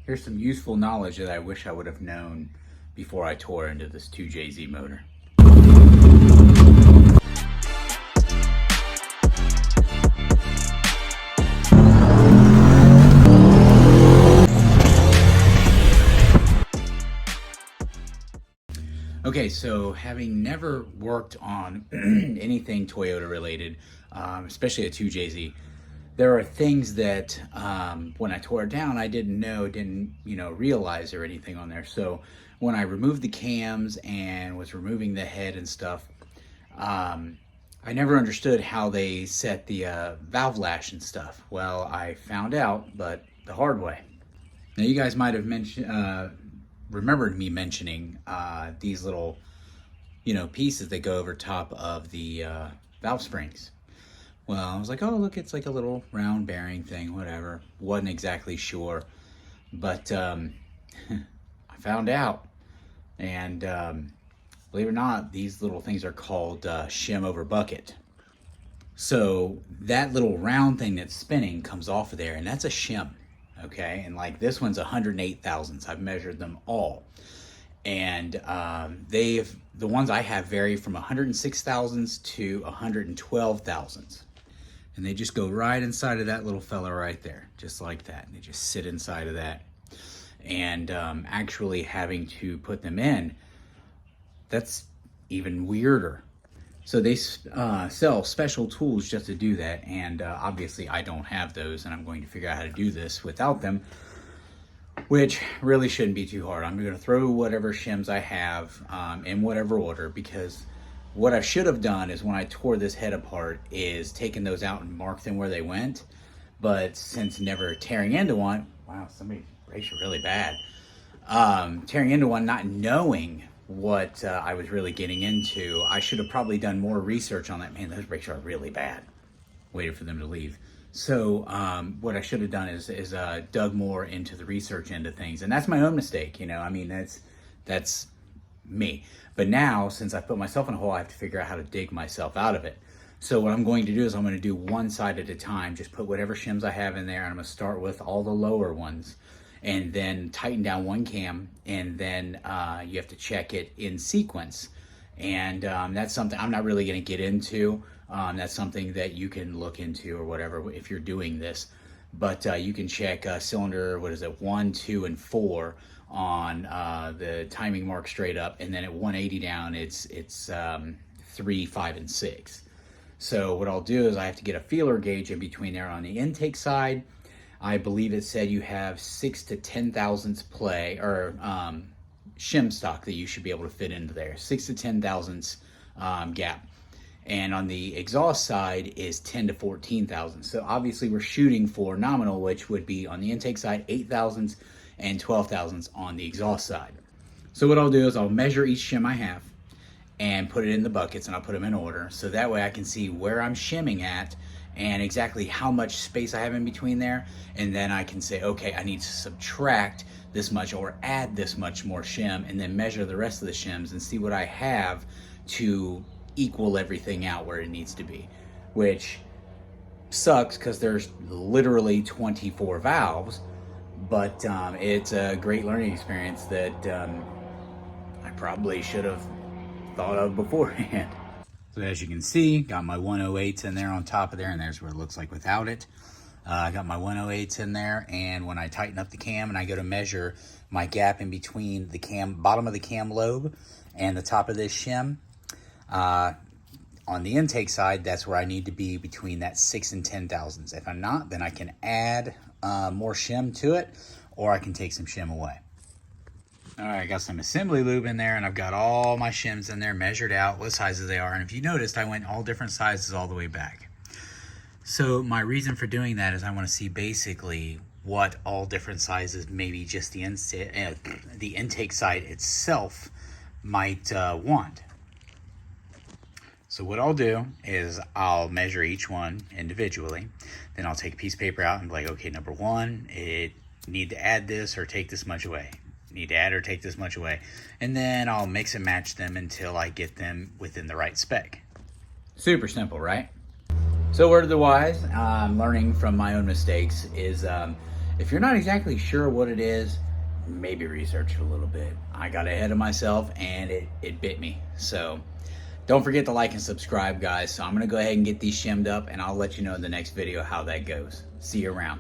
Here's some useful knowledge that I wish I would have known before I tore into this 2JZ motor. Okay, so having never worked on anything Toyota related, especially a 2JZ, there are things that when I tore it down, I didn't realize or anything on there. So when I removed the cams and was removing the head and stuff, I never understood how they set the valve lash and stuff. Well, I found out, but the hard way. Now you guys might have remembered me mentioning these little, pieces that go over top of the valve springs. Well, I was like, oh, look, it's like a little round bearing thing, whatever. Wasn't exactly sure, but I found out. And believe it or not, these little things are called shim over bucket. So that little round thing that's spinning comes off of there, and that's a shim, okay? And like this one's 108 thousandths. I've measured them all. And the ones I have vary from 106 thousandths to 112 thousandths. And they just go right inside of that little fella right there, just like that. And they just sit inside of that. And actually having to put them in, that's even weirder. So they sell special tools just to do that. And obviously I don't have those, and I'm going to figure out how to do this without them, which really shouldn't be too hard. I'm going to throw whatever shims I have in whatever order, because what I should have done is when I tore this head apart is taken those out and marked them where they went. But since never tearing into one, wow, somebody brakes are really bad. Tearing into one, not knowing what I was really getting into, I should have probably done more research on that. Man, those brakes are really bad. Waited for them to leave. So what I should have done is dug more into the research end of things. And that's my own mistake, I mean, that's me. But now, since I put myself in a hole, I have to figure out how to dig myself out of it. So what I'm going to do is I'm going to do one side at a time, just put whatever shims I have in there, and I'm going to start with all the lower ones, and then tighten down one cam, and then you have to check it in sequence. And that's something I'm not really going to get into. That's something that you can look into or whatever if you're doing this. But you can check cylinder, 1, 2, and 4 on the timing mark straight up, and then at 180 down, it's 3, 5, and 6. So what I'll do is I have to get a feeler gauge in between there on the intake side. I believe it said you have 6 to 10 thousandths play, or shim stock that you should be able to fit into there. 6 to 10 thousandths gap. And on the exhaust side is 10 to 14 thousandths. So obviously we're shooting for nominal, which would be on the intake side 8 thousandths and 12 thousandths on the exhaust side. So what I'll do is I'll measure each shim I have and put it in the buckets, and I'll put them in order. So that way I can see where I'm shimming at and exactly how much space I have in between there. And then I can say, okay, I need to subtract this much or add this much more shim, and then measure the rest of the shims and see what I have to equal everything out where it needs to be, which sucks because there's literally 24 valves, but it's a great learning experience that I probably should have thought of beforehand. So as you can see, got my 108s in there on top of there, and there's what it looks like without it. I got my 108s in there, and when I tighten up the cam and I go to measure my gap in between the cam, bottom of the cam lobe and the top of this shim, on the intake side, that's where I need to be between that 6 and 10 thousandths. If I'm not, then I can add more shim to it, or I can take some shim away. All right, I got some assembly lube in there, and I've got all my shims in there measured out, what sizes they are. And if you noticed, I went all different sizes all the way back. So my reason for doing that is I want to see basically what all different sizes, maybe just the intake side itself might want. So what I'll do is I'll measure each one individually. Then I'll take a piece of paper out and be like, okay, number 1, it need to add this or take this much away. Need to add or take this much away. And then I'll mix and match them until I get them within the right spec. Super simple, right? So word of the wise, learning from my own mistakes is If you're not exactly sure what it is, maybe research it a little bit. I got ahead of myself and it bit me. So don't forget to like and subscribe, guys. So I'm going to go ahead and get these shimmed up, and I'll let you know in the next video how that goes. See you around.